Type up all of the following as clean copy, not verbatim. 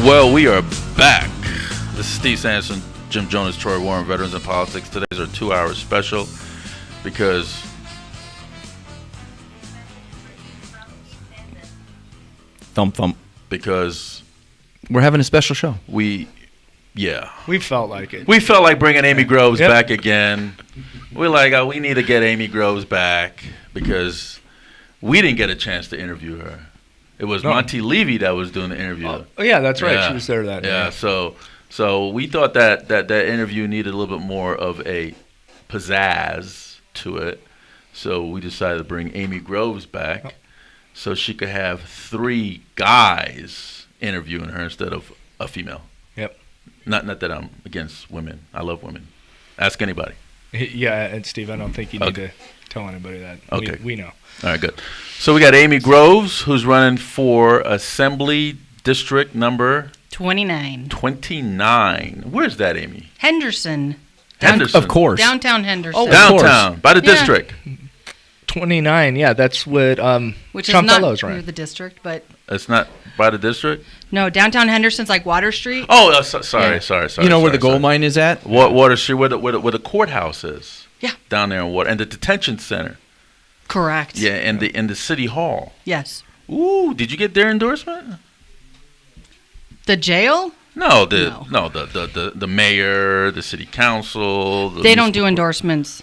Well, we are back. This is Steve Sanderson, Jim Jonas, Troy Warren, Veterans in Politics. Today's our 2-hour special because Thump thump. Because we're having a special show. We felt like it. We felt like bringing Amy Groves back again. We're like, we need to get Amy Groves back because we didn't get a chance to interview her. It was Monty Levy that was doing the interview. Oh yeah, that's right. Yeah. She was there that day. Yeah, so we thought that interview needed a little bit more of a pizzazz to it. So we decided to bring Amy Groves back so she could have 3 guys interviewing her instead of a female. Yep. Not that I'm against women. I love women. Ask anybody. Yeah, and Steve, I don't think you need to tell anybody that. Okay. We know. All right, good. So we got Amy Groves, who's running for Assembly District number 29. 29. Where's that, Amy? Henderson. Of course. Downtown Henderson. Oh, Downtown, by the district. 29, yeah, that's what Which Sean is not Fellows near ran. the district, but It's not by the district? no, downtown Henderson's like Water Street. Oh, sorry. You know where the gold mine is at? Water Street, where the courthouse is. Yeah. Down there in Water, and the detention center. Correct. Yeah, and the city hall. Yes. Ooh, did you get their endorsement? The jail? No, the mayor, the city council. They don't do endorsements.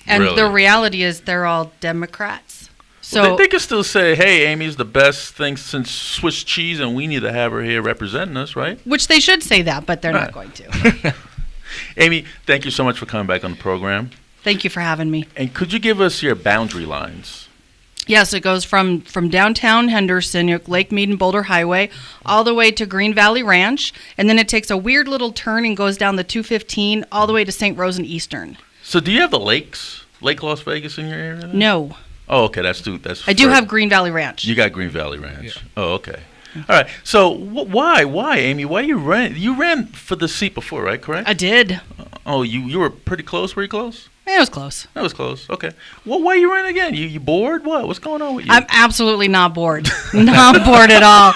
And Really? the reality is they're all Democrats. So Well, they can still say, hey, Amy's the best thing since Swiss cheese, and we need to have her here representing us, right? which they should say that, but they're not going to. Amy, thank you so much for coming back on the program. Thank you for having me. And could you give us your boundary lines? Yes, it goes from downtown Henderson, Lake Mead and Boulder Highway, all the way to Green Valley Ranch, and then it takes a weird little turn and goes down the 215 all the way to St. Rose and Eastern. So do you have the lakes, Lake Las Vegas in your area? No. Oh, okay, that's I do have Green Valley Ranch. You got Green Valley Ranch. Yeah. Oh, okay. All right. So why, Amy? Why you ran? You ran for the seat before, right? Correct. I did. Oh, you were pretty close. Were you close? It was close. That was close. Okay. Well, why you ran again? You bored? What's going on with you? I'm absolutely not bored. Not bored at all.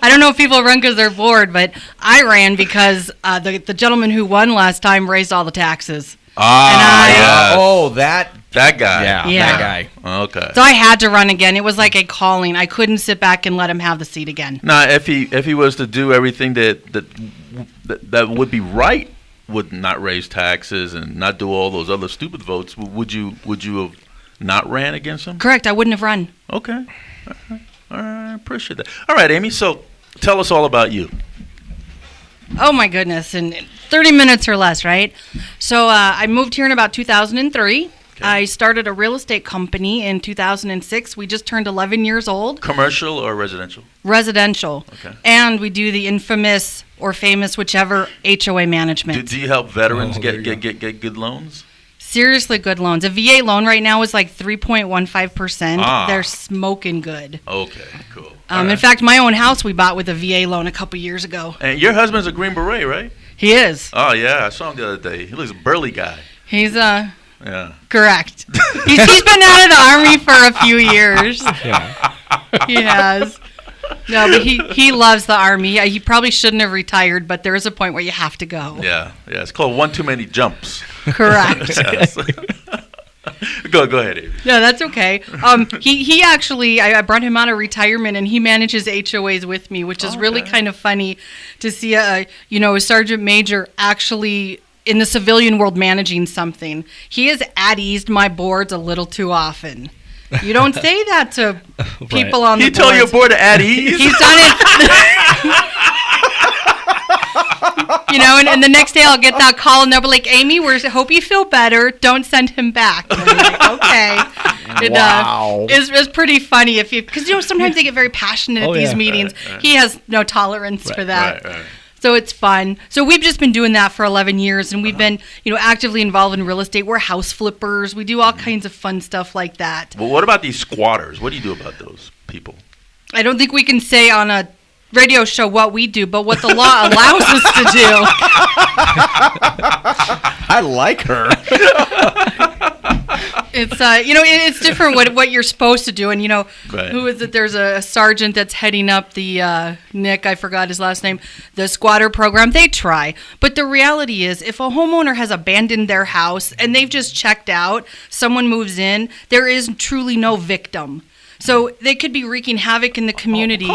I don't know if people run because they're bored, but I ran because the gentleman who won last time raised all the taxes. Yes. Oh, that guy. Yeah. That guy. Okay. So I had to run again. It was like a calling. I couldn't sit back and let him have the seat again. Now, if he was to do everything that would be right, would not raise taxes and not do all those other stupid votes, would you have not ran against him? Correct. I wouldn't have run. Okay. All right. I appreciate that. All right, Amy. So tell us all about you. Oh, my goodness. In 30 minutes or less, right? So I moved here in about 2003. Okay. I started a real estate company in 2006. We just turned 11 years old. Commercial or residential? Residential. Okay. And we do the infamous or famous, whichever, HOA management. Do you help veterans get good loans? Seriously good loans. A VA loan right now is like 3.15%. They're smoking good. Okay, cool. In fact, my own house we bought with a VA loan a couple years ago. And your husband's a Green Beret, right? He is. Oh, yeah. I saw him the other day. He looks a burly guy. He's Yeah. correct. He's been out of the Army for a few years. Yeah. He has. No, but he loves the Army. He probably shouldn't have retired, but there is a point where you have to go. Yeah. It's called one too many jumps. Correct. Yes. Go ahead, Amy. No, that's okay. He actually, I brought him out of retirement, and he manages HOAs with me, which is really kind of funny to see a sergeant major actually in the civilian world managing something. He has at-eased my boards a little too often. You don't say that to people on the board. He told your board to at ease? He's done it. And the next day I'll get that call and they'll be like, Amy, hope you feel better. Don't send him back. And I'm like, okay. Wow. It's pretty funny because sometimes they get very passionate at these meetings. Right. He has no tolerance for that. Right. So it's fun. So we've just been doing that for 11 years, and we've been, actively involved in real estate. We're house flippers. We do all kinds of fun stuff like that. Well, what about these squatters? What do you do about those people? I don't think we can say on a radio show what we do, but what the law allows us to do. I like her. It's it's different what you're supposed to do, and Right. who is it? There's a sergeant that's heading up the Nick, I forgot his last name, the squatter program. They try, but the reality is, if a homeowner has abandoned their house and they've just checked out, someone moves in, there is truly no victim. So they could be wreaking havoc in the community.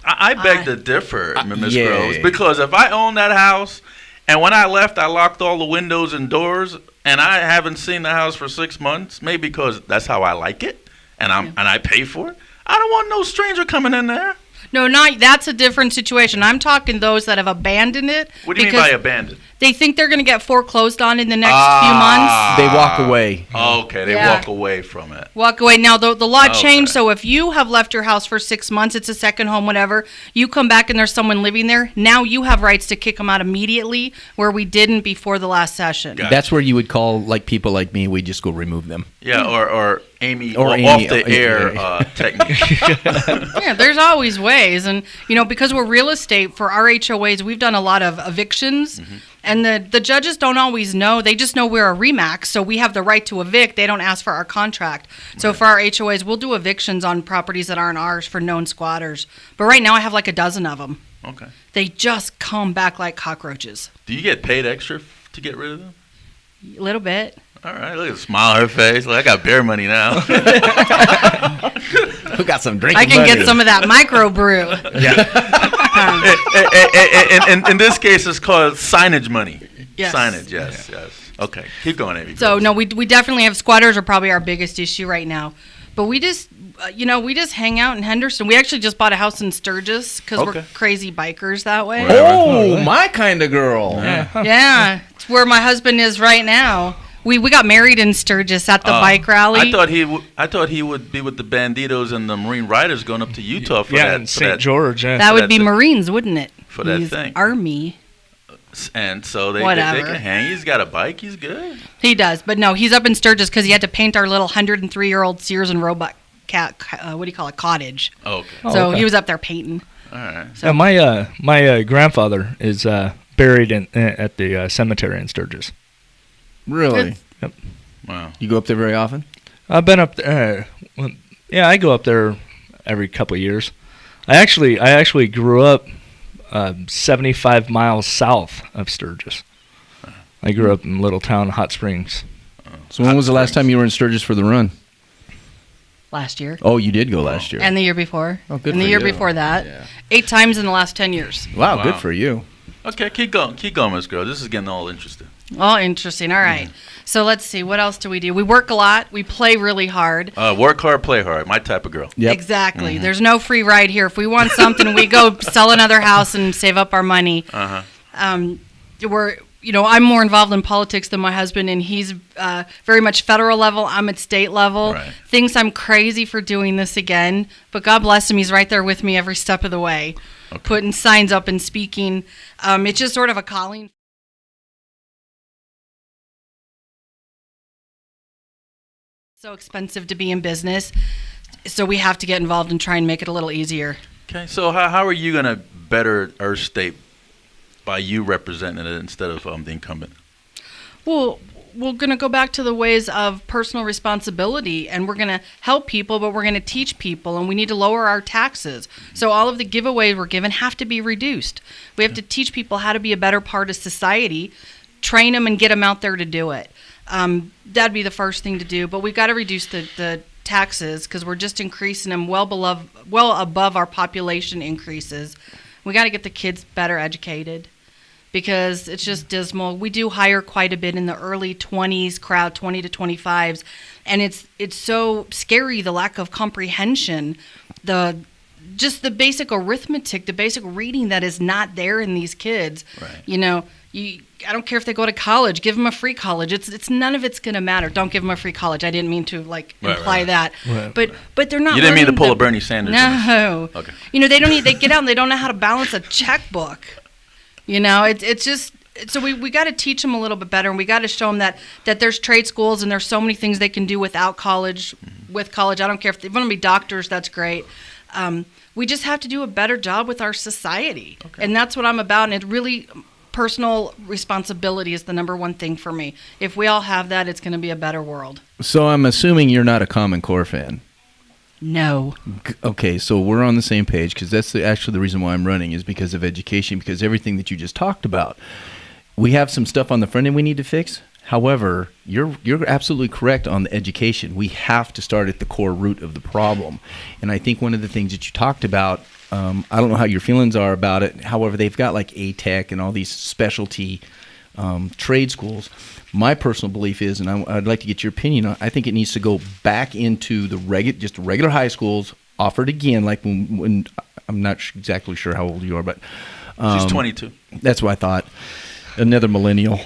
I beg to differ, Ms. yeah. Groves, because if I own that house and when I left, I locked all the windows and doors, and I haven't seen the house for 6 months, maybe because that's how I like it, and I pay for it. I don't want no stranger coming in there. No, that's a different situation. I'm talking those that have abandoned it. What do you mean by abandoned? They think they're going to get foreclosed on in the next few months. They walk away. Okay, they walk away from it. Walk away. Now, the law changed, so if you have left your house for 6 months, it's a second home, whatever, you come back and there's someone living there, now you have rights to kick them out immediately, where we didn't before the last session. Gotcha. That's where you would call, like, people like me, we just go remove them. Yeah, or Amy, Or off Amy, the air technique. Yeah, there's always ways. And, because we're real estate, for our HOAs, we've done a lot of evictions. Mm-hmm. And the judges don't always know. They just know we're a RE/MAX, so we have the right to evict. They don't ask for our contract. So for our HOAs, we'll do evictions on properties that aren't ours for known squatters. But right now I have like a dozen of them. Okay. They just come back like cockroaches. Do you get paid extra to get rid of them? A little bit. All right, look at the smile on her face. Like, I got beer money now. Who got some drinking I can money? get some of that microbrew. In this case, it's called signage money. Yes. Signage, yes. Okay, keep going, Amy. So no, we definitely have squatters are probably our biggest issue right now. But we just, we just hang out in Henderson. We actually just bought a house in Sturgis because we're crazy bikers that way. Right. Oh, my kind of girl. Yeah, it's where my husband is right now. We got married in Sturgis at the bike rally. I thought he would be with the Banditos and the Marine Riders going up to Utah for in St. George. Yeah. That would be Marines, wouldn't it? For that He's thing. Army. And so they Whatever. can hang. He's got a bike. He's good. He does, but no, he's up in Sturgis because he had to paint our little 103-year-old Sears and Roebuck cottage. Okay. So okay. he was up there painting. All right. So Yeah, my grandfather is buried at the cemetery in Sturgis. Really? Wow. You go up there very often? I've been up there. Yeah, I go up there every couple of years. I actually grew up 75 miles south of Sturgis. I grew up in a little town, Hot Springs. So when was the last time you were in Sturgis for the run? last year. Oh, you did go last year. And the year before. Oh, good And the for year you. before that. Yeah. 8 times in the last 10 years. Wow, Wow. good for you. Okay, keep going, Miss Girl. This is getting all interesting. Oh, interesting. All right. So let's see. What else do? We work a lot. We play really hard. Work hard, play hard. My type of girl. Yep. Exactly. There's no free ride here. If we want something, we go sell another house and save up our money. I'm more involved in politics than my husband, and he's very much federal level. I'm at state level. Right. Thinks I'm crazy for doing this again, but God bless him. He's right there with me every step of the way, putting signs up and speaking. It's just sort of a calling. So expensive to be in business, so we have to get involved and try and make it a little easier. Okay, so how are you going to better our state by you representing it instead of the incumbent? Well, we're going to go back to the ways of personal responsibility, and we're going to help people, but we're going to teach people, and we need to lower our taxes. So all of the giveaways we're given have to be reduced. We have to teach people how to be a better part of society, train them, and get them out there to do it. That'd be the first thing to do, but we've got to reduce the taxes because we're just increasing them well above our population increases. We got to get the kids better educated because it's just dismal. We do hire quite a bit in the early 20s crowd, 20 to 25s, and it's so scary, the lack of comprehension, just the basic arithmetic, the basic reading that is not there in these kids. Right. I don't care if they go to college. Give them a free college. It's none of it's going to matter. Don't give them a free college. I didn't mean to imply that. Right. But they're not. You didn't mean to learning pull a Bernie Sanders. No. Okay. They don't need. They get out and they don't know how to balance a checkbook. It's just. So we got to teach them a little bit better, and we got to show them that there's trade schools and there's so many things they can do without college. With college, I don't care if they want to be doctors. That's great. We just have to do a better job with our society, and that's what I'm about. And it really, personal responsibility is the number one thing for me. If we all have that, it's going to be a better world. So I'm assuming you're not a Common Core fan. No. Okay, so we're on the same page, because that's actually the reason why I'm running, is because of education, because everything that you just talked about. We have some stuff on the front end we need to fix. However, you're absolutely correct on the education. We have to start at the core root of the problem. And I think one of the things that you talked about, I don't know how your feelings are about it. However, they've got like A-Tech and all these specialty trade schools. My personal belief is, and I'd like to get your opinion on, I think it needs to go back into the regular high schools, offered again, like when I'm not exactly sure how old you are, but She's 22. That's what I thought. Another millennial.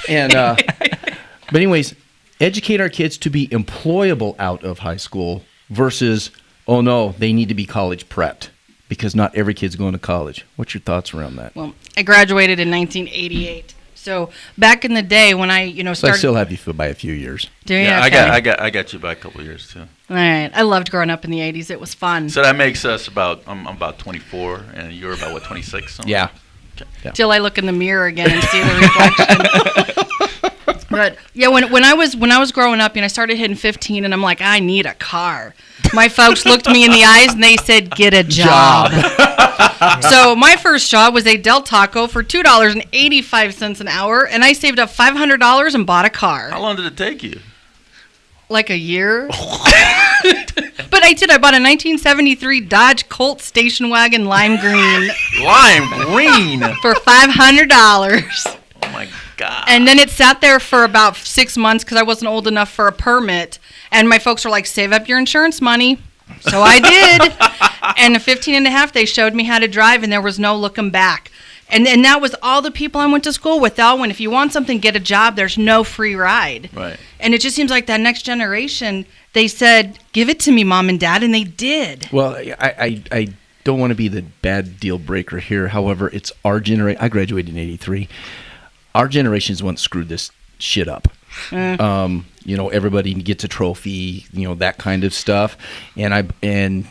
And but anyways, educate our kids to be employable out of high school versus, oh no, they need to be college prepped, because not every kid's going to college. What's your thoughts around that? Well, I graduated in 1988. So back in the day when I, So started. I still have you by a few years. Do you? Yeah, Okay. I got you by a couple of years too. All right. I loved growing up in the 80s. It was fun. So that makes us about I'm about 24, and you're about what 26. Something? Yeah. Till I look in the mirror again and see the reflection. But yeah, when I was growing up, I started hitting 15, and I'm like, I need a car. My folks looked me in the eyes and they said, "Get a job." So my first job was a Del Taco for $2.85 an hour, and I saved up $500 and bought a car. How long did it take you? Like a year. But I did. I bought a 1973 Dodge Colt station wagon lime green Lime green. for $500. Oh my God. And then it sat there for about 6 months because I wasn't old enough for a permit. And my folks were like, save up your insurance money. So I did. And at 15 and a half, they showed me how to drive, and there was no looking back. And that was all the people I went to school with. All went, if you want something, get a job. There's no free ride. Right. And it just seems like that next generation, they said, give it to me, Mom and Dad, and they did. Well, I don't want to be the bad deal breaker here. However, it's our generation. I graduated in '83. Our generation is the one that screwed this shit up. Everybody gets a trophy, that kind of stuff. And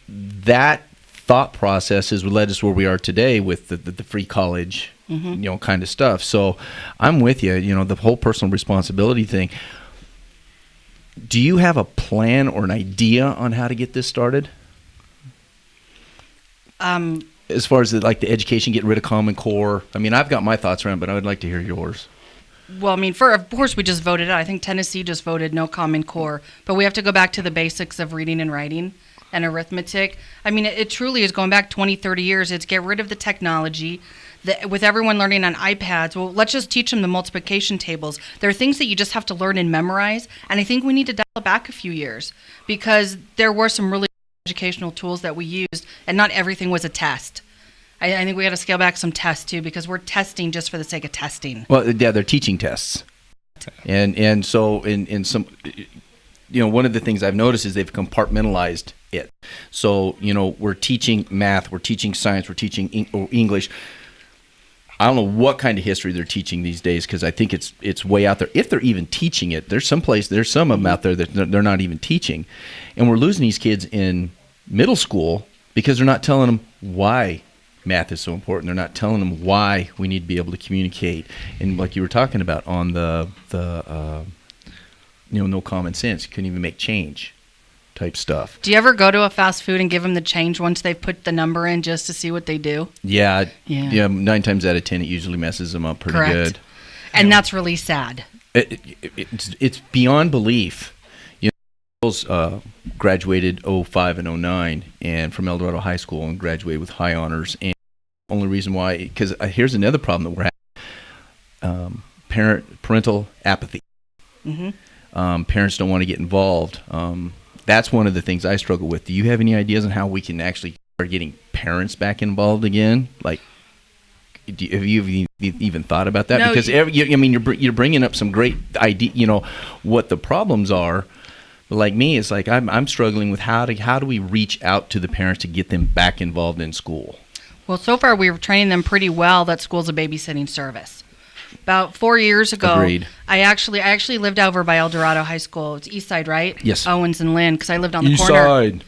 that thought process has led us where we are today with the free college, kind of stuff. So I'm with you, the whole personal responsibility thing. Do you have a plan or an idea on how to get this started? As far as the education, getting rid of Common Core. I mean, I've got my thoughts around, but I would like to hear yours. Well, of course, we just voted out. I think Tennessee just voted no Common Core. But we have to go back to the basics of reading and writing and arithmetic. I mean, it truly is going back 20, 30 years. It's get rid of the technology. With everyone learning on iPads, well, let's just teach them the multiplication tables. There are things that you just have to learn and memorize. And I think we need to dial it back a few years because there were some really educational tools that we used, and not everything was a test. I think we got to scale back some tests too, because we're testing just for the sake of testing. Well, yeah, they're teaching tests, and so in some, one of the things I've noticed is they've compartmentalized it. So we're teaching math, we're teaching science, we're teaching English. I don't know what kind of history they're teaching these days, because I think it's way out there. If they're even teaching it, there's some of them out there that they're not even teaching, and we're losing these kids in middle school because they're not telling them why math is so important. They're not telling them why we need to be able to communicate. And like you were talking about on the no common sense, you couldn't even make change type stuff. Do you ever go to a fast food and give them the change once they've put the number in just to see what they do? Yeah. 9 times out of 10, it usually messes them up pretty Correct. good. And that's really sad. It's beyond belief. Girls graduated 05 and 09 and from El Dorado High School and graduated with high honors. And the only reason why, because here's another problem that we're having: parental apathy. Mm-hmm. Parents don't want to get involved. That's one of the things I struggle with. Do you have any ideas on how we can actually start getting parents back involved again? Like, have you even thought about that? No, Because you're bringing up some great idea. What the problems are. But like me, it's like I'm struggling with how do we reach out to the parents to get them back involved in school? Well, so far we were training them pretty well that school's a babysitting service. About 4 years ago, Agreed. I actually lived over by El Dorado High School. It's East Side, right? Yes. Owens and Lynn, because I lived on the East corner. Side.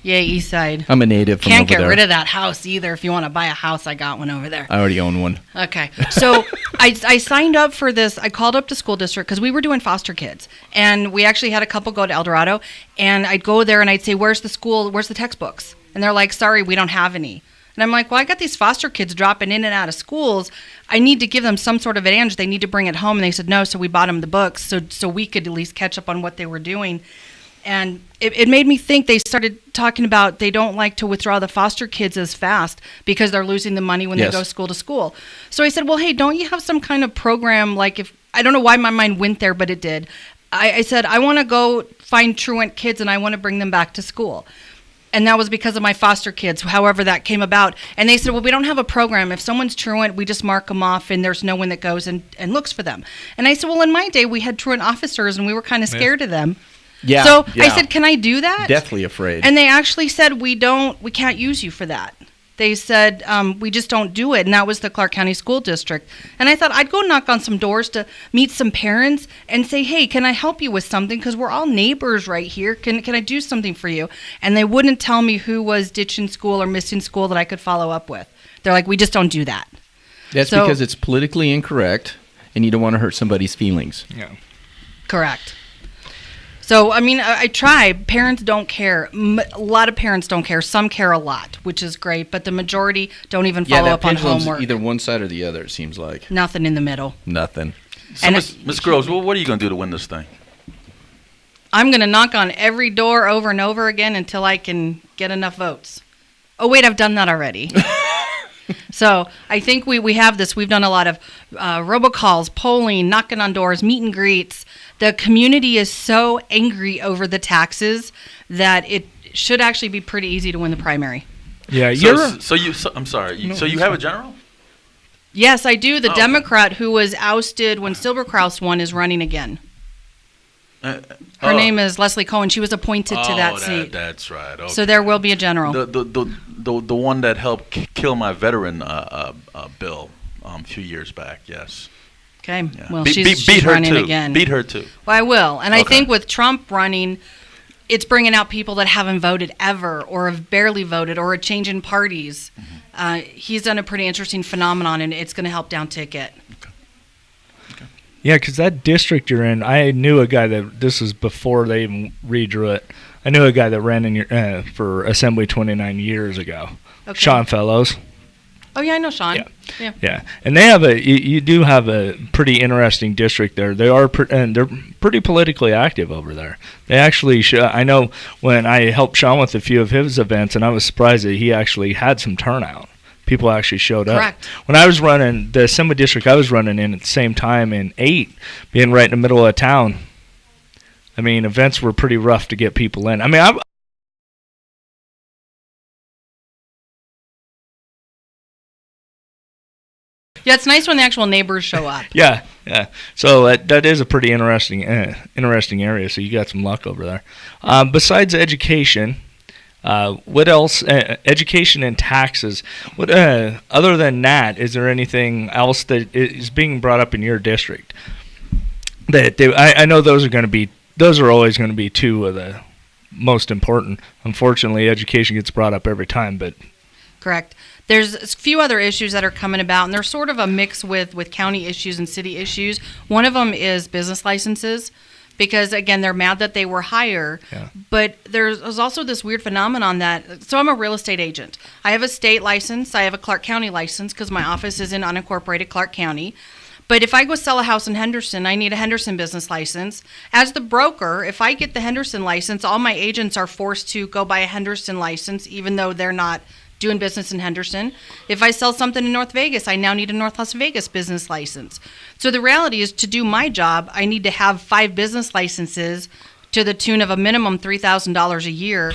Yeah, East Side. I'm a native from Can't over get there. rid of that house either. If you want to buy a house, I got one over there. I already own one. Okay. So I signed up for this. I called up the school district because we were doing foster kids. And we actually had a couple go to El Dorado. And I'd go there and I'd say, where's the school? Where's the textbooks? And they're like, sorry, we don't have any. And I'm like, well, I got these foster kids dropping in and out of schools. I need to give them some sort of advantage. They need to bring it home. And they said no, so we bought them the books so we could at least catch up on what they were doing. And it made me think. They started talking about they don't like to withdraw the foster kids as fast because they're losing the money when Yes. they go school to school. So I said, well, hey, don't you have some kind of program? Like, if I don't know why my mind went there, but it did. I said, I want to go find truant kids and I want to bring them back to school. And that was because of my foster kids, however that came about. And they said, well, we don't have a program. If someone's truant, we just mark them off and there's no one that goes and looks for them. And I said, well, in my day, we had truant officers and we were kind of scared of them. Yeah. So yeah. I said, can I do that? Deathly afraid. And they actually said, we can't use you for that. They said, we just don't do it. And that was the Clark County School District. And I thought I'd go knock on some doors to meet some parents and say, hey, can I help you with something? Because we're all neighbors right here. Can I do something for you? And they wouldn't tell me who was ditching school or missing school that I could follow up with. They're like, we just don't do that. That's So- because it's politically incorrect, and you don't want to hurt somebody's feelings. Yeah. Correct. So, I mean, I try. Parents don't care. A lot of parents don't care. Some care a lot, which is great, but the majority don't even follow up on homework. Either one side or the other, it seems like. Nothing in the middle. Nothing. So, And Ms. Groves, what are you going to do to win this thing? I'm going to knock on every door over and over again until I can get enough votes. Oh, wait, I've done that already. So I think we have this. We've done a lot of robocalls, polling, knocking on doors, meet and greets. The community is so angry over the taxes that it should actually be pretty easy to win the primary. Yeah, I'm sorry. So you have a general? Yes, I do. The Oh. Democrat who was ousted when Silberkraus won is running again. Her Oh. name is Leslie Cohen. She was appointed to that seat. That's right. Okay. So there will be a general. The one that helped kill my veteran bill a few years back. Yes. Okay. Yeah. Well, Beat she's her running too. again. Beat her too. Well, I will. And I Okay. think with Trump running, it's bringing out people that haven't voted ever or have barely voted or a change in parties. He's done a pretty interesting phenomenon, and it's going to help down ticket. Yeah, because that district you're in, I knew a guy that, this was before they even redrew it. I knew a guy that ran in your, for Assembly 29 years ago. Okay. Sean Fellows. Oh, yeah, I know Sean. Yeah. Yeah, and they have you do have a pretty interesting district there. They are, and they're pretty politically active over there. They actually, I know when I helped Sean with a few of his events, and I was surprised that he actually had some turnout. People actually showed up. Correct. When I was running the Assembly district, I was running in at the same time in 8, being right in the middle of town. I mean, events were pretty rough to get people in. I mean, Yeah, it's nice when the actual neighbors show up. Yeah. So that is a pretty interesting area. So you got some luck over there. Besides education, what else? Education and taxes. What other than that? Is there anything else that is being brought up in your district? I know those are always going to be two of the most important. Unfortunately, education gets brought up every time, but. Correct. There's a few other issues that are coming about, and they're sort of a mix with county issues and city issues. One of them is business licenses, because, again, they're mad that they were higher. Yeah. But there's also this weird phenomenon so I'm a real estate agent. I have a state license. I have a Clark County license because my office is in unincorporated Clark County. But if I go sell a house in Henderson, I need a Henderson business license. As the broker, if I get the Henderson license, all my agents are forced to go buy a Henderson license, even though they're not doing business in Henderson. If I sell something in North Vegas, I now need a North Las Vegas business license. So the reality is, to do my job, I need to have 5 business licenses to the tune of a minimum $3,000 a year.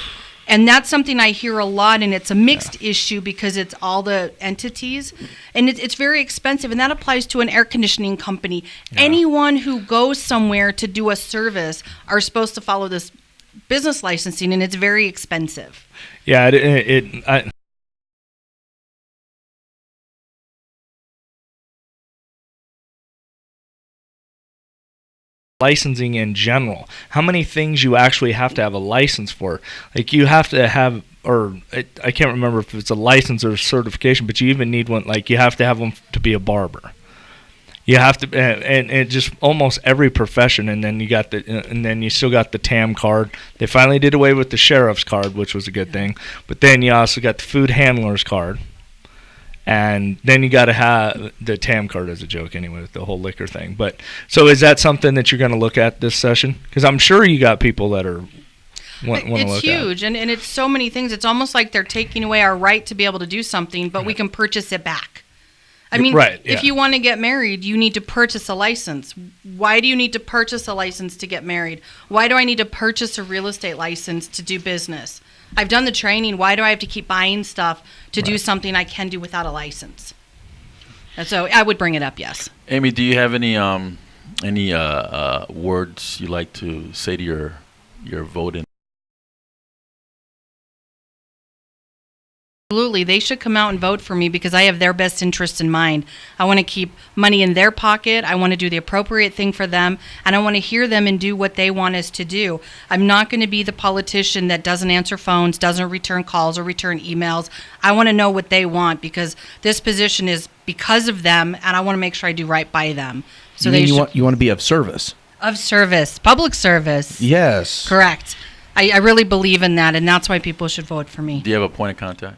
And that's something I hear a lot, and it's a mixed issue because it's all the entities, and it's very expensive, and that applies to an air conditioning company. Yeah. Anyone who goes somewhere to do a service are supposed to follow this business licensing, and it's very expensive. Yeah, licensing in general. How many things you actually have to have a license for? Like you have to have, or I can't remember if it's a license or a certification, but you even need one. Like you have to have one to be a barber. You have to, and just almost every profession. And then you still got the TAM card. They finally did away with the sheriff's card, which was a good thing. But then you also got the food handler's card. And then you got to have the TAM card as a joke anyway with the whole liquor thing. But so is that something that you're going to look at this session? Because I'm sure you got people that are want to look at. It's huge, and it's so many things. It's almost like they're taking away our right to be able to do something, but we can purchase it back. I mean, if you want to get married, you need to purchase a license. Why do you need to purchase a license to get married? Why do I need to purchase a real estate license to do business? I've done the training. Why do I have to keep buying stuff to do something I can do without a license? And so I would bring it up, yes. Amy, do you have any words you like to say to your voting? Absolutely. They should come out and vote for me because I have their best interest in mind. I want to keep money in their pocket. I want to do the appropriate thing for them, and I want to hear them and do what they want us to do. I'm not going to be the politician that doesn't answer phones, doesn't return calls or return emails. I want to know what they want because this position is because of them, and I want to make sure I do right by them. So you want to be of service? Of service. Public service. Yes. Correct. I really believe in that, and that's why people should vote for me. Do you have a point of contact?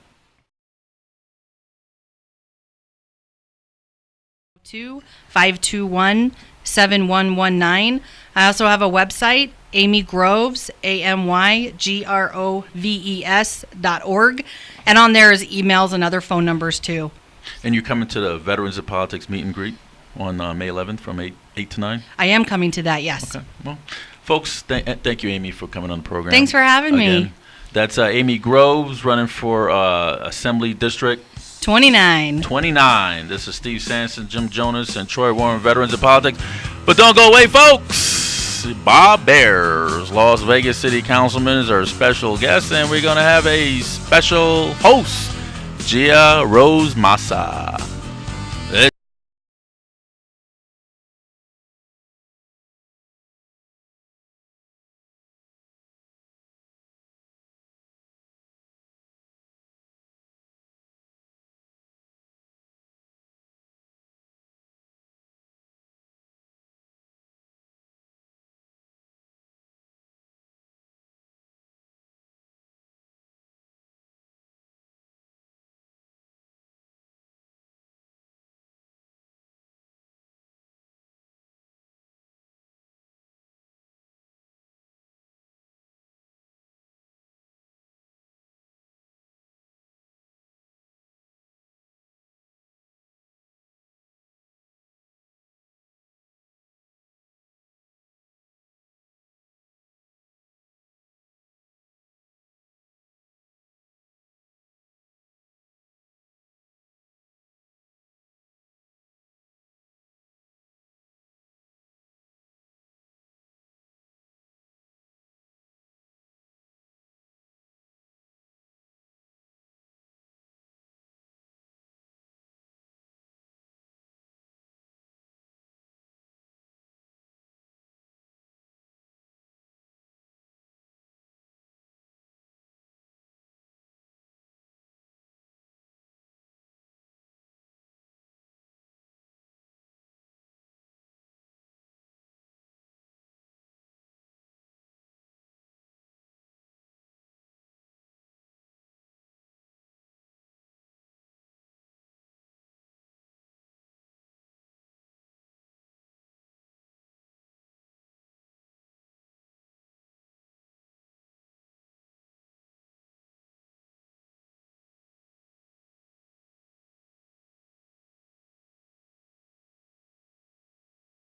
521-7119. I also have a website, Amy Groves, AMYGROVES.org. And on there is emails and other phone numbers too. And you're coming to the Veterans of Politics meet and greet on May 11th from 8 to 9? I am coming to that, yes. Okay. Well, folks, thank you, Amy, for coming on the program. Thanks for having me. That's Amy Groves running for Assembly District 29. This is Steve Sanson, Jim Jonas, and Troy Warren, Veterans of Politics. But don't go away, folks. Bob Bears, Las Vegas City Councilman, is our special guest, and we're going to have a special host, Gia Rose Massa.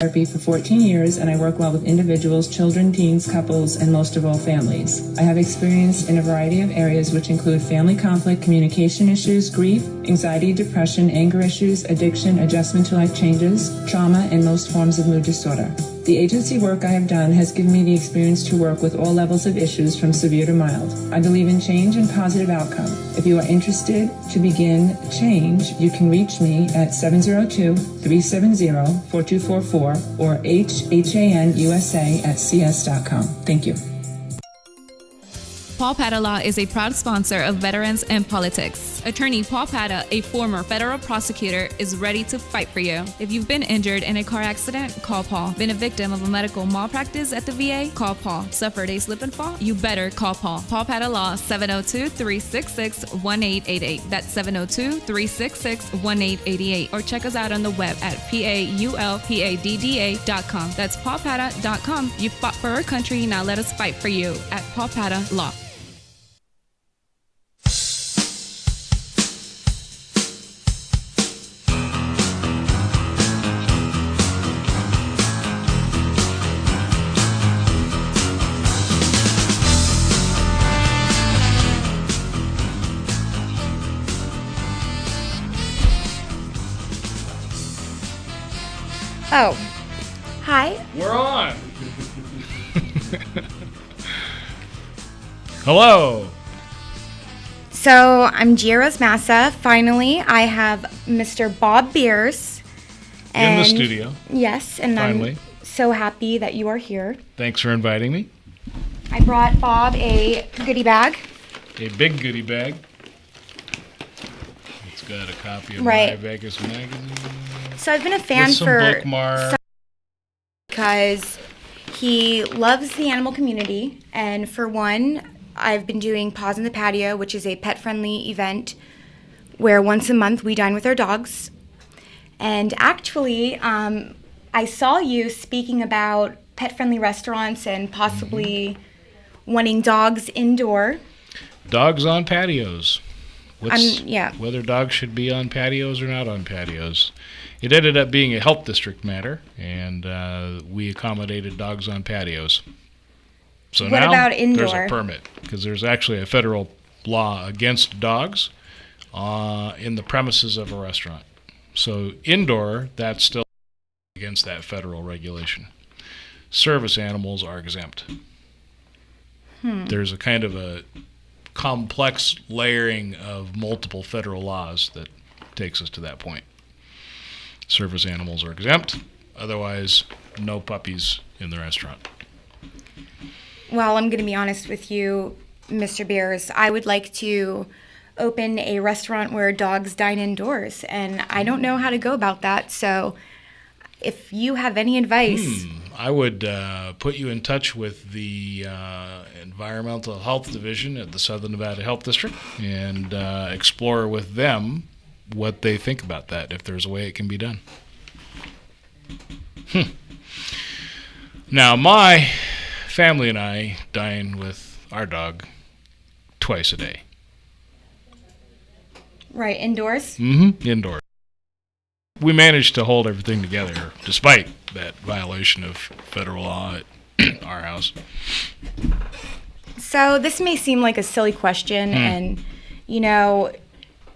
Therapy for 14 years, and I work well with individuals, children, teens, couples, and most of all families. I have experience in a variety of areas which include family conflict, communication issues, grief, anxiety, depression, anger issues, addiction, adjustment to life changes, trauma, and most forms of mood disorder. The agency work I have done has given me the experience to work with all levels of issues from severe to mild. I believe in change and positive outcome. If you are interested to begin change, you can reach me at 702-370-4244 or hanusa@cs.com. Thank you. Paul Pata Law is a proud sponsor of Veterans in Politics. Attorney Paul Pata, a former federal prosecutor, is ready to fight for you. If you've been injured in a car accident, call Paul. Been a victim of a medical malpractice at the VA? Call Paul. Suffered a slip and fall? You better call Paul. Paul Pata Law, 702-366-1888. That's 702-366-1888. Or check us out on the web at paulpadda.com. That's paulpata.com. You fought for our country, now let us fight for you at Paul Pata Law. Oh, hi. We're on. Hello. So I'm Gia Massa. Finally, I have Mr. Bob Beers. In the studio. Yes, and Finally. I'm so happy that you are here. Thanks for inviting me. I brought Bob a goodie bag. A big goodie bag. It's got a copy of Right. My Vegas magazine. So I've been a fan with some for bookmarks. because he loves the animal community, and for one, I've been doing Paws in the Patio, which is a pet-friendly event where once a month we dine with our dogs. And actually, I saw you speaking about pet-friendly restaurants and possibly wanting dogs indoor. Dogs on patios. Yeah. Whether dogs should be on patios or not on patios. It ended up being a health district matter, and we accommodated dogs on patios. So What now about indoor? there's a permit, because there's actually a federal law against dogs in the premises of a restaurant. So indoor, that's still against that federal regulation. Service animals are exempt. There's a kind of a complex layering of multiple federal laws that takes us to that point. Service animals are exempt. Otherwise, no puppies in the restaurant. Well, I'm going to be honest with you, Mr. Beers. I would like to open a restaurant where dogs dine indoors, and I don't know how to go about that. So if you have any advice. I would put you in touch with the Environmental Health Division at the Southern Nevada Health District and explore with them what they think about that, if there's a way it can be done. Now, my family and I dine with our dog twice a day. Right, indoors? Indoors. We managed to hold everything together despite that violation of federal law at our house. So this may seem like a silly question, and, you know,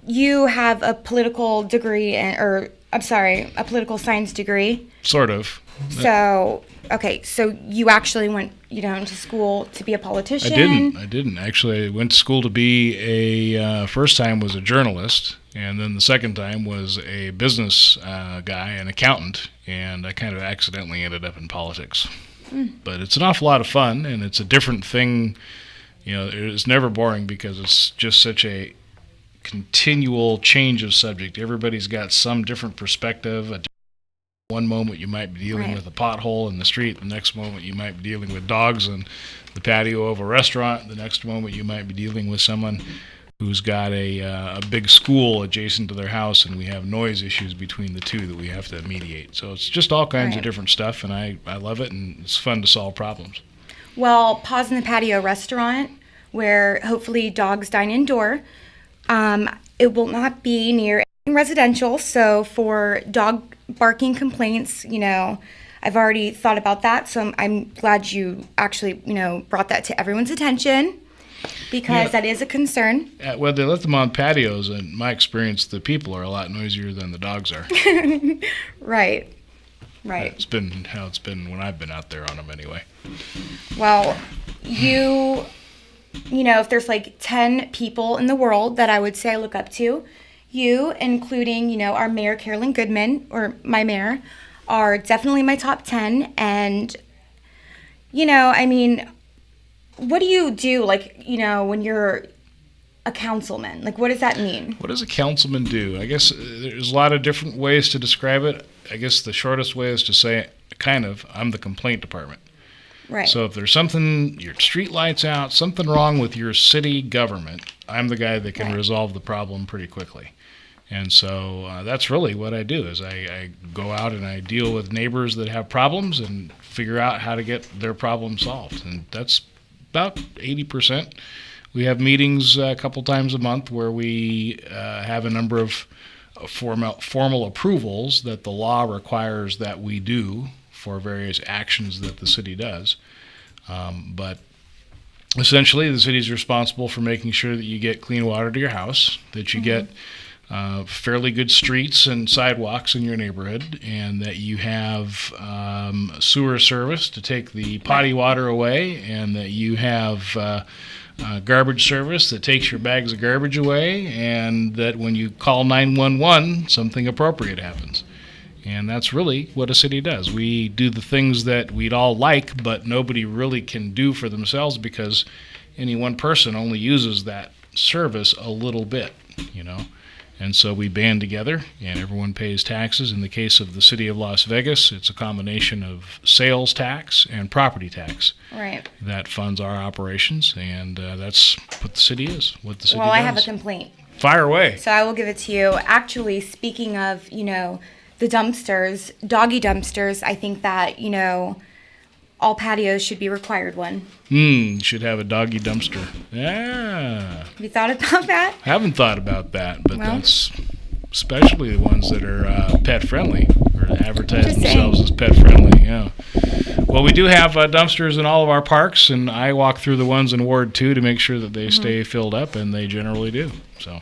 you have a political degree, a political science degree. Sort of. So, okay, so you actually went, into school to be a politician? I didn't. Actually, I went to school to be first time was a journalist, and then the second time was a business guy, an accountant, and I kind of accidentally ended up in politics. But it's an awful lot of fun, and it's a different thing. It's never boring because it's just such a continual change of subject. Everybody's got some different perspective. One moment you might be dealing with a pothole in the street. The next moment you might be dealing with dogs on the patio of a restaurant. The next moment you might be dealing with someone who's got a big school adjacent to their house, and we have noise issues between the two that we have to mediate. So it's just all kinds of different stuff, and I love it, and it's fun to solve problems. Well, Paws in the Patio restaurant, where hopefully dogs dine indoor, it will not be near any residential, so for dog barking complaints, I've already thought about that, so I'm glad you actually, brought that to everyone's attention, because that is a concern. Well, they let them on patios, and in my experience, the people are a lot noisier than the dogs are. Right. Right. It's been how it's been when I've been out there on them anyway. Well, you know, if there's like 10 people in the world that I would say I look up to, you, including, you know, our Mayor Carolyn Goodman, or my mayor, are definitely my top 10. And, you know, I mean, what do you do, like, you know, when you're a councilman? Like, what does that mean? What does a councilman do? I guess there's a lot of different ways to describe it. I guess the shortest way is to say, I'm the complaint department. Right. So if there's something, your street lights out, something wrong with your city government, I'm the guy that can resolve the problem pretty quickly. And so that's really what I do, is I go out and I deal with neighbors that have problems and figure out how to get their problem solved. And that's about 80%. We have meetings a couple times a month where we have a number of formal approvals that the law requires that we do for various actions that the city does. But essentially, the city is responsible for making sure that you get clean water to your house, that you get fairly good streets and sidewalks in your neighborhood, and that you have sewer service to take the potty water away, and that you have garbage service that takes your bags of garbage away, and that when you call 911, something appropriate happens. And that's really what a city does. We do the things that we'd all like, but nobody really can do for themselves, because any one person only uses that service a little bit, you know. And so we band together, and everyone pays taxes. In the case of the city of Las Vegas, it's a combination of sales tax and property tax. Right. That funds our operations, and that's what the city is, what the city does. Well, I have a complaint. Fire away. So I will give it to you. Actually, speaking of, you know, the dumpsters, doggy dumpsters, I think that, you know, all patios should be required one. Should have a doggy dumpster. Yeah. Have you thought about that? Haven't thought about that, but Well, that's especially the ones that are pet friendly, or advertise Just themselves saying. as pet friendly. Yeah. Well, we do have dumpsters in all of our parks, and I walk through the ones in Ward 2 to make sure that they stay filled up, and they generally do. So.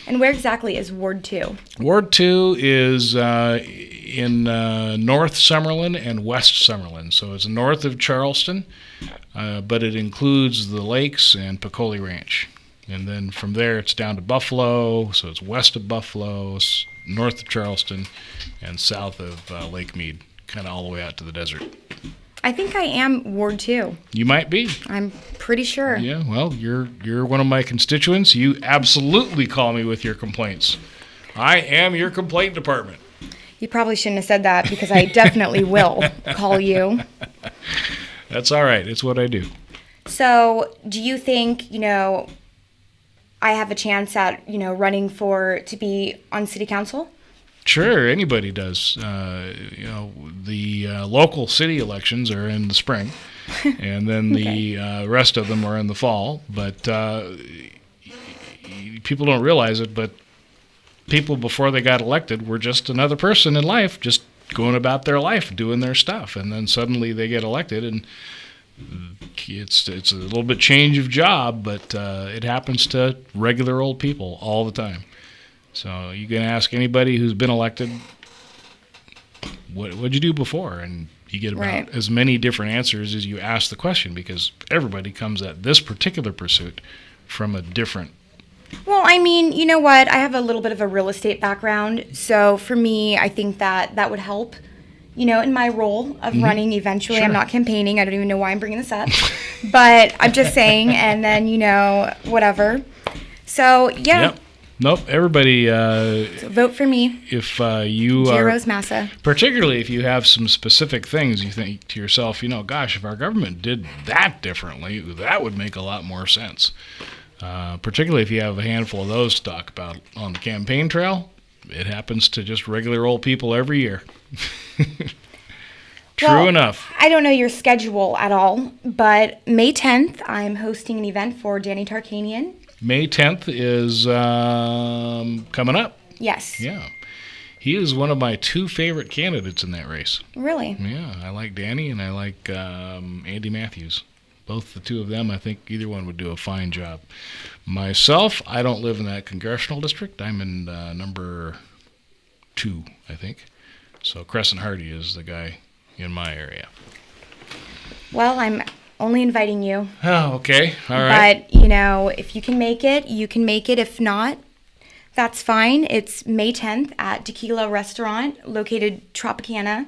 And where exactly is Ward 2? Ward 2 is in North Summerlin and West Summerlin. So it's north of Charleston, but it includes the lakes and Piccoli Ranch. And then from there it's down to Buffalo, so it's west of Buffalo, north of Charleston, and south of Lake Mead, kind of all the way out to the desert. I think I am Ward 2. You might be. I'm pretty sure. Yeah, well, you're one of my constituents. You absolutely call me with your complaints. I am your complaint department. You probably shouldn't have said that, because I definitely will call you. That's all right. It's what I do. So, do you think, you know, I have a chance at, you know, running to be on city council? Sure, anybody does. You know, the local city elections are in the spring, and then the rest of them are in the fall. But people don't realize it, but people before they got elected were just another person in life, just going about their life, doing their stuff. And then suddenly they get elected, and it's a little bit change of job, but it happens to regular old people all the time. So you can ask anybody who's been elected, what'd you do before? And you get about as many different answers as you ask the question, because everybody comes at this particular pursuit from a different. Well, I mean, you know what? I have a little bit of a real estate background. So for me, I think that would help, you know, in my role of running eventually. Sure. I'm not campaigning. I don't even know why I'm bringing this up. But I'm just saying, and then, you know, whatever. So, yeah. Yep. Nope. Everybody. So vote for me. If you are, Rose Massa. particularly if you have some specific things, you think to yourself, you know, gosh, if our government did that differently, that would make a lot more sense. Particularly if you have a handful of those to talk about on the campaign trail. It happens to just regular old people every year. True Well, enough. I don't know your schedule at all, but May 10th, I'm hosting an event for Danny Tarkanian. May 10th is coming up. Yes. Yeah. He is one of my two favorite candidates in that race. Really? Yeah, I like Danny and I like Andy Matthews. Both the two of them, I think either one would do a fine job. Myself, I don't live in that congressional district. I'm in number 2, I think. So Crescent Hardy is the guy in my area. Well, I'm only inviting you. Oh, okay. All right. But, you know, if you can make it, you can make it. If not, that's fine. It's May 10th at Tequila Restaurant, located Tropicana.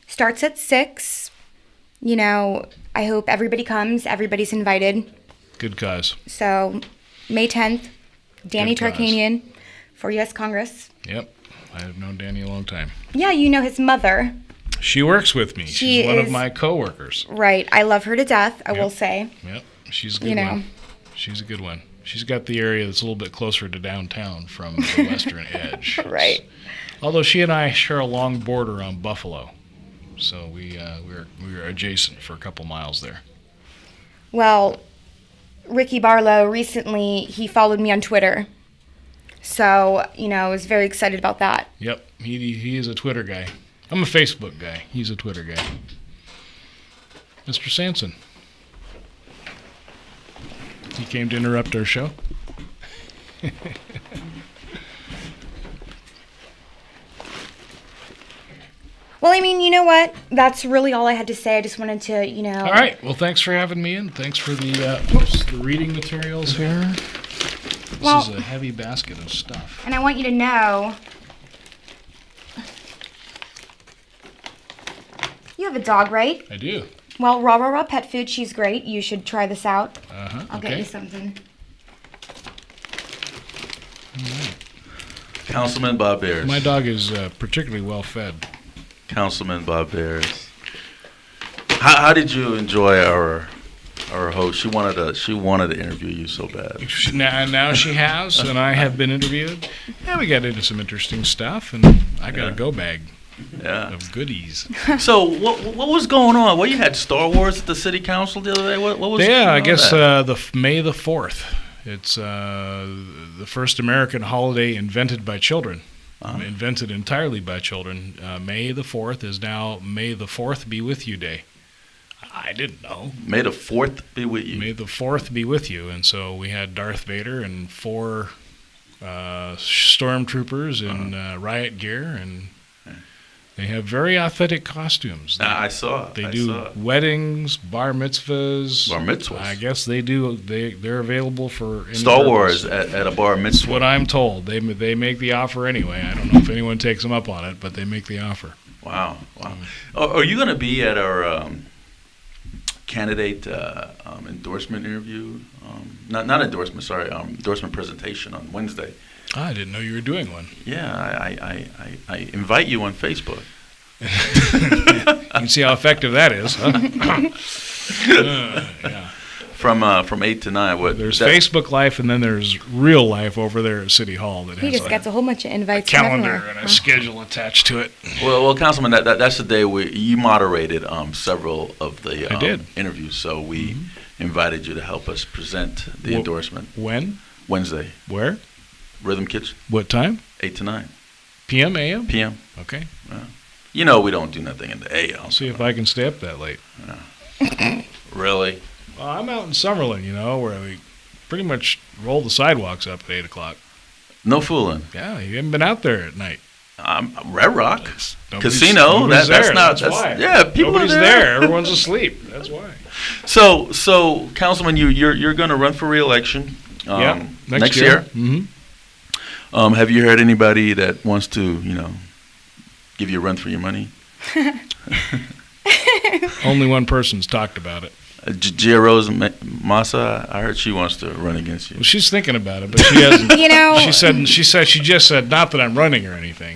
Starts at 6. You know, I hope everybody comes. Everybody's invited. Good cause. So, May 10th, Danny Good cause. Tarkanian for U.S. Congress. Yep. I have known Danny a long time. Yeah, you know his mother. She works with me. She She's one of is- my coworkers. Right. I love her to death, I Yep. will say. Yep. She's a good You know. one. She's a good one. She's got the area that's a little bit closer to downtown from the western edge. Right. Although she and I share a long border on Buffalo. So we were adjacent for a couple miles there. Well, Ricky Barlow recently, he followed me on Twitter. So, you know, I was very excited about that. Yep. He is a Twitter guy. I'm a Facebook guy. He's a Twitter guy. Mr. Sanson. He came to interrupt our show. Well, I mean, you know what? That's really all I had to say. I just wanted to, you know. All right. Well, thanks for having me in. Thanks for the reading materials here. This Well- is a heavy basket of stuff. And I want you to know. You have a dog, right? I do. Well, Raw Raw Raw Pet Food, she's great. You should try this out. Uh-huh. I'll get you something. Councilman Bob Beers. My dog is particularly well fed. Councilman Bob Beers. How did you enjoy our host? She wanted to interview you so bad. Now she has, and I have been interviewed. Yeah, we got into some interesting stuff, and I got a go bag Yeah. of goodies. So what was going on? Well, you had Star Wars at the city council the other day. What was? Yeah, going I on guess there? May the 4th. It's the first American holiday invented by children. Invented entirely by children. May the 4th is now May the 4th be with you day. I didn't know. May the 4th be with you. May the 4th be with you. And so we had Darth Vader and 4 stormtroopers in riot gear, and they have very authentic costumes. I saw. They I do saw. weddings, bar mitzvahs. Bar mitzvahs. I guess they do. They're available for any Star purpose. Wars at a bar That's mitzvah. what I'm told. They make the offer anyway. I don't know if anyone takes them up on it, but they make the offer. Wow. Are you going to be at our candidate endorsement interview? Not endorsement. Sorry, endorsement presentation on Wednesday. I didn't know you were doing one. Yeah, I invite you on Facebook. You can see how effective that is, huh? Yeah. From 8 to 9. What, There's that- Facebook life, and then there's real life over there at City Hall that He has just gets a whole bunch of a invites from calendar everywhere. and a schedule attached to it. Well, Councilman, that's the day you moderated several of the I did. interviews, so we invited you to help us present the Well- endorsement When? Wednesday. Where? Rhythm Kitchen, What time? 8 to 9 PM, AM? p.m. Okay. You know we don't do nothing in the a.m. I'll see if I can stay up that late. Really? Well, I'm out in Summerlin, where we pretty much roll the sidewalks up at 8 o'clock. No fooling. Yeah, you haven't been out there at night. Red Rock Nobody's- Casino. nobody's That's there. not. That's why. Yeah, people Nobody's are there. Everyone's asleep. That's why. So Councilman, you're going to run for re-election. Yeah, next year. Mm-hmm. Have you heard anybody that wants to, give you a run for your money? Only one person's talked about it. Gia Rose Massa, I heard she wants to run against you. Well, she's thinking about it, but she hasn't. She just said not that I'm running or anything.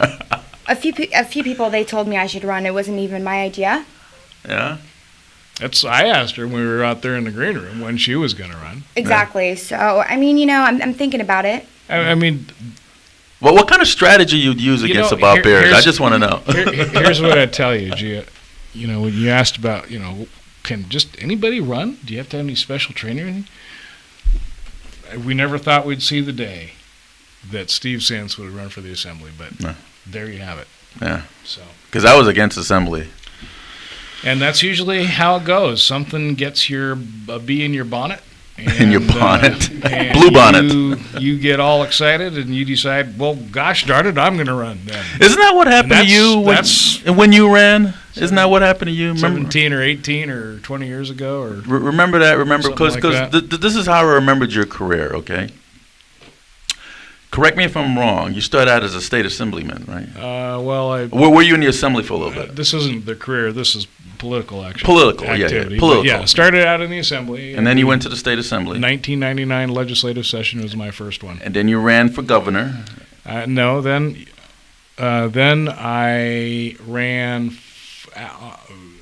A few people, they told me I should run. It wasn't even my idea. Yeah? I asked her when we were out there in the green room when she was going to run. Exactly. So, I mean, I'm thinking about it. I mean, Well, what kind of strategy you'd use against the Bob Bears? I just want to know. Here's what I'd tell you, Gia. When you asked about, can just anybody run? Do you have to have any special training or anything? We never thought we'd see the day that Steve Sands would run for the assembly, but No. there you have it. Yeah. So, Because I was against assembly. and that's usually how it goes. Something gets a bee in your bonnet, In your bonnet. and Blue bonnet. You get all excited and you decide, well, gosh darn it, I'm going to run then. Isn't that what happened to And you when you ran? Isn't that what happened to you? Remember, 17 or 18 or 20 years ago? Or remember that? Remember, because Something like this is how I remembered your career, okay? Correct me if I'm wrong. You started out as a state assemblyman, right? Where were you in the assembly for a little bit? This isn't the career. This is political action. Political, activity. yeah. Political. But yeah, started out in the assembly. And then you went to the state assembly. 1999 legislative session was my first one. And then you ran for governor. No, then I ran.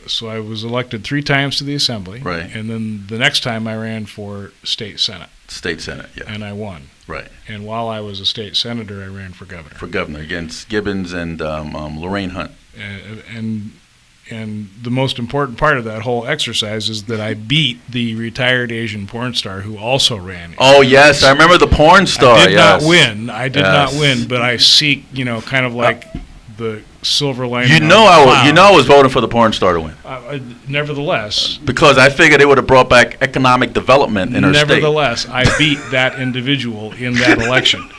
So I was elected 3 times to the assembly. Right. And then the next time I ran for state senate. State senate, yeah. And I won. Right. And while I was a state senator, I ran for governor. For governor against Gibbons and Lorraine Hunt. And the most important part of that whole exercise is that I beat the retired Asian porn star who also ran. Oh yes, I remember the porn star. I did yes. not win. I did not win, but I seek, kind of like the silver lining. I was voting for the porn star to win. Nevertheless, because I figured it would have brought back economic development in her state. Nevertheless, I beat that individual in that election.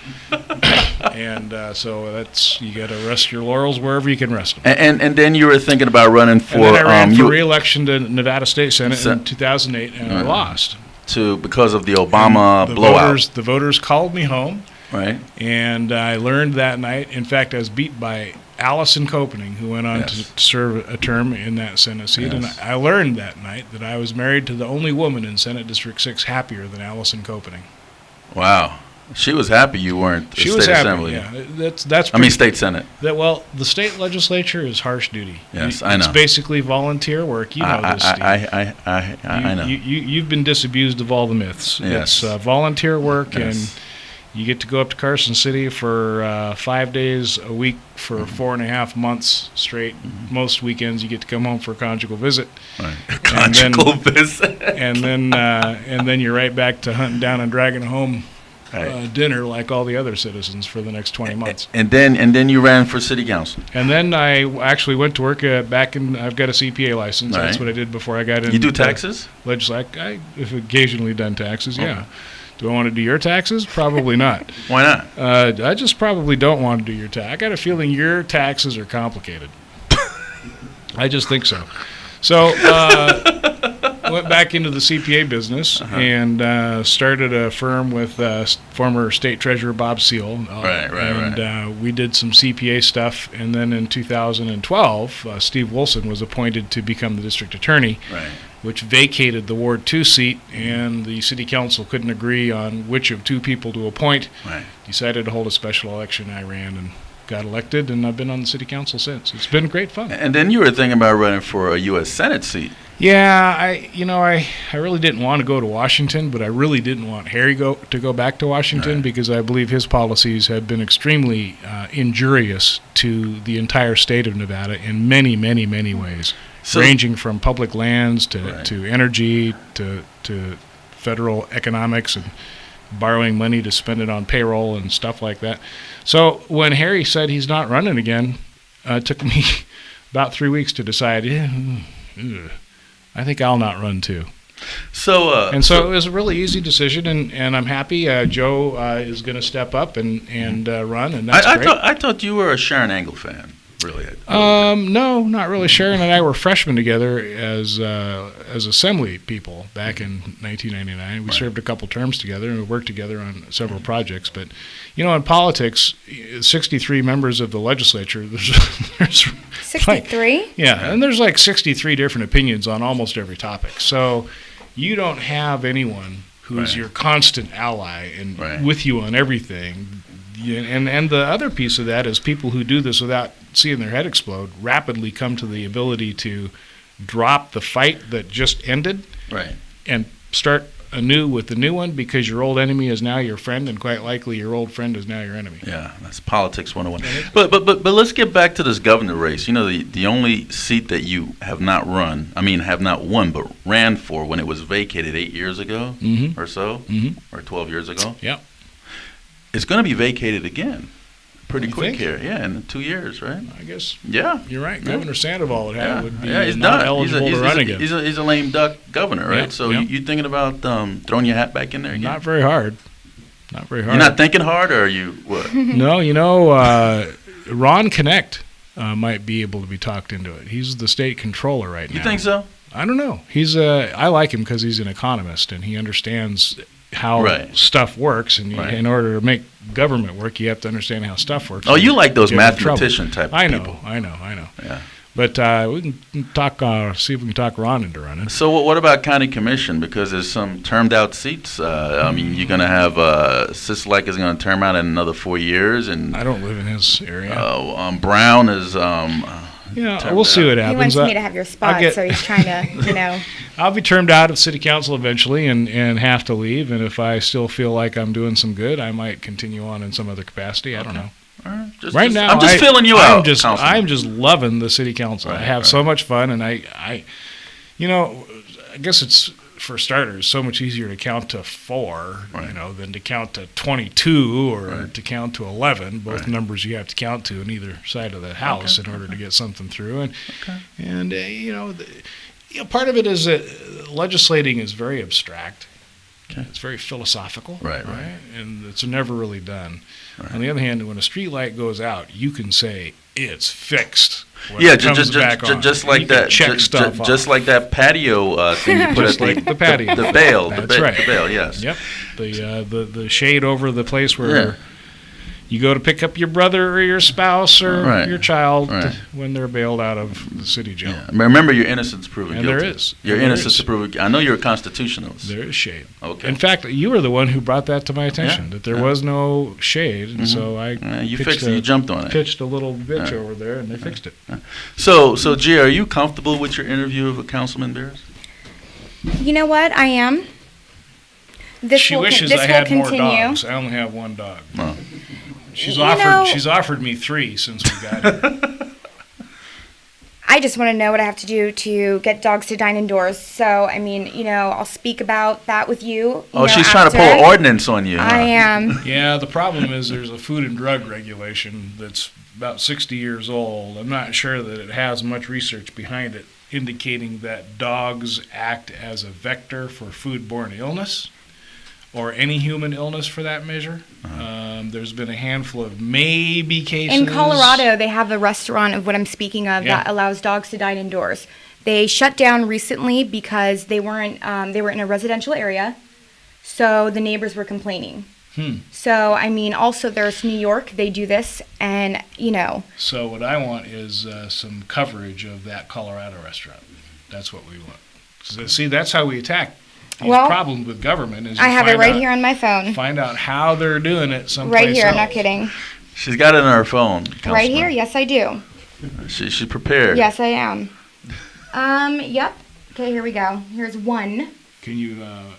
And so that's, you got to rest your laurels wherever you can rest them. And then you were thinking about running for. And then I ran for re-election to Nevada State Senate in 2008, and I lost. Because of the Obama blowout. The voters called me home. Right. And I learned that night. In fact, I was beat by Allison Copening, who went on to serve a term in that Senate seat. And I learned that night that I was married to the only woman in Senate District 6 happier than Allison Copening. Wow. She was happy you weren't the state assembly. Yeah, state senate. The state legislature is harsh duty. Yes, I know. It's basically volunteer work. You know this, Steve. I know. You've been disabused of all the myths. Yes. It's volunteer work, yes. and you get to go up to Carson City for 5 days a week for 4.5 months straight. Most weekends you get to come home for a conjugal visit. Right. Conjugal visit. And then you're right back to hunting down and dragging home dinner like all the other citizens for the next 20 months. And then you ran for city council. And then I actually went to work I've got a CPA license. Right. That's what I did before I got in. You do taxes? I've occasionally done taxes, yeah. Do I want to do your taxes? Probably not. Why not? I just probably don't want to do your tax. I got a feeling your taxes are complicated. I just think so. So I went back into the CPA business and started a firm with former State Treasurer Bob Seal. Right. We did some CPA stuff. And then in 2012, Steve Wilson was appointed to become the district attorney. Right. Which vacated the Ward 2 seat, and the city council couldn't agree on which of 2 people to appoint. Right. Decided to hold a special election. I ran and got elected, and I've been on the city council since. It's been great fun. And then you were thinking about running for a U.S. Senate seat. Yeah, I really didn't want to go to Washington, but I really didn't want Harry to go back to Washington because I believe his policies have been extremely injurious to the entire state of Nevada in many, many, many ways. Ranging from public lands to energy to federal economics and borrowing money to spend it on payroll and stuff like that. So when Harry said he's not running again, it took me about 3 weeks to decide, I think I'll not run too. So it was a really easy decision, and I'm happy Joe is going to step up and run, and that's great. I thought you were a Sharon Angle fan. Really? No, not really. Sharon and I were freshmen together as assembly people back in 1999. We served a couple terms together, and we worked together on several projects. But, in politics, 63 members of the legislature, there's 63? And there's like 63 different opinions on almost every topic. So you don't have anyone who's your constant ally and with you on everything. And the other piece of that is people who do this without seeing their head explode rapidly come to the ability to drop the fight that just ended and start anew with the new one because your old enemy is now your friend, and quite likely your old friend is now your enemy. Yeah, that's politics 101. But let's get back to this governor race. The only seat that you have not won, but ran for when it was vacated 8 years ago or so, or 12 years ago. Yeah. It's going to be vacated again. pretty You quick think? here. Yeah, in 2 years, right? I guess Yeah. you're right. Yeah. Governor Sandoval would Yeah, would be he's not done. eligible to run again. He's a lame duck governor, right? Yep, So yep. you thinking about throwing your hat back in there again? Not very hard. Not very hard. You're not thinking hard, or are you what? No, Ron Connect might be able to be talked into it. He's the state controller right now. You think so? I don't know. I like him because he's an economist and he understands how Right. stuff works. And Right. in order to make government work, you have to understand how stuff works. Oh, you like those Get in trouble. mathematician type I know, people. I know. Yeah. But we can talk. See if we can talk Ron into running. So what about county commission? Because there's some termed out seats. I mean, you're gonna have Sisolak is gonna term out in another 4 years, and I don't live in his area. Brown is. Yeah, we'll see what He happens. wants me to have your spot, get- so he's trying to, I'll be termed out of city council eventually and have to leave. And if I still feel like I'm doing some good, I might continue on in some other capacity. I don't know. All right, Right now, I'm just filling you out. Councilman. I'm just loving the city council. I have so much fun, and I guess it's, for starters, so much easier to count to 4, than to count to 22 or to count to 11. Both numbers you have to count to on either side of the house in order to get something through. And part of it is that legislating is very abstract. Okay. It's very philosophical, Right. And it's never really done. On the other hand, when a street light goes out, you can say it's fixed. when Yeah, it comes back on. just You like can that. check stuff off. Just like that patio thing you put Just at like the patio. the bail. That's the right. The bail, yes. Yep. The shade over the place where you go to pick up your brother or your spouse or Right. your child Right. when they're bailed out of the city jail. Yeah. Remember, your innocence proven And guilty. there is. Your And there innocence is. proven. I know you're a constitutionalist. There is shade. Okay. In fact, you were the one who brought that to my attention, Yeah. that there was no shade, and so I you pitched fixed it. You jumped on it. pitched a little bitch over there, and they fixed it. So Gia, are you comfortable with your interview of Councilman Beers? You know what? I am. This She will, wishes this I will had more continue. dogs. I only have one dog. No. She's You offered. know- She's offered me 3 since we got here. I just want to know what I have to do to get dogs to dine indoors. So, I mean, I'll speak about that with you. She's trying to pull an ordinance on you. I am. Yeah, the problem is there's a food and drug regulation that's about 60 years old. I'm not sure that it has much research behind it indicating that dogs act as a vector for foodborne illness or any human illness for that measure. There's been a handful of maybe cases. In Colorado, they have a restaurant of what I'm speaking of Yeah. that allows dogs to dine indoors. They shut down recently because they were in a residential area, so the neighbors were complaining. So, I mean, also there's New York, they do this, and, So what I want is some coverage of that Colorado restaurant. That's what we want. So, see, that's how we attack these Well, problems with government. Is I you have it find right out- here on my phone. Find out how they're doing it someplace Right here, I'm not else. kidding. She's got it on her phone. Right Councilman. here, yes, I do. She's prepared. Yes, I am. Yep. Okay, here we go. Here's one. Can you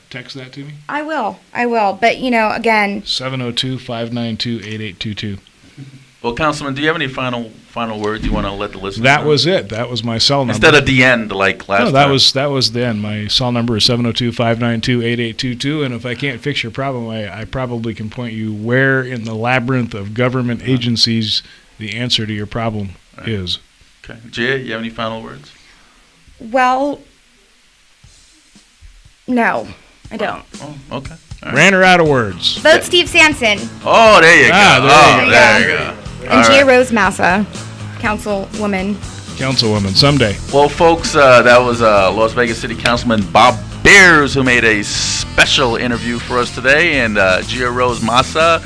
text that to me? I will. But, again, 702-592-8822. Well, Councilman, do you have any final words you want to let the listeners That know? was it. That was my cell number. Instead of the end, like last No, time. that was the end. My cell number is 702-592-8822, and if I can't fix your problem, I probably can point you where in the labyrinth of government agencies the answer to your problem is. Okay. Gia, you have any final words? well, no, I don't. Oh, okay. All right. Ran her out of words. Vote Steve Sampson Oh, there you go. there you go. There you go. and Gia Rose Massa, councilwoman. Councilwoman, someday. Well, folks, that was Las Vegas City Councilman Bob Beers, who made a special interview for us today, and Gia Rose Massa,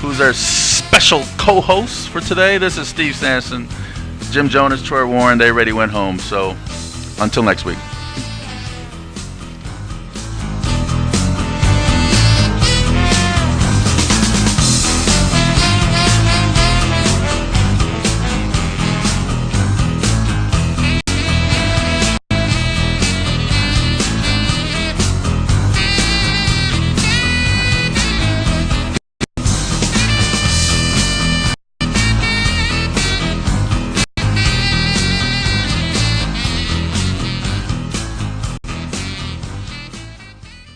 who's our special co-host for today. This is Steve Sampson, Jim Jonas, Troy Warren. They already went home. So until next week.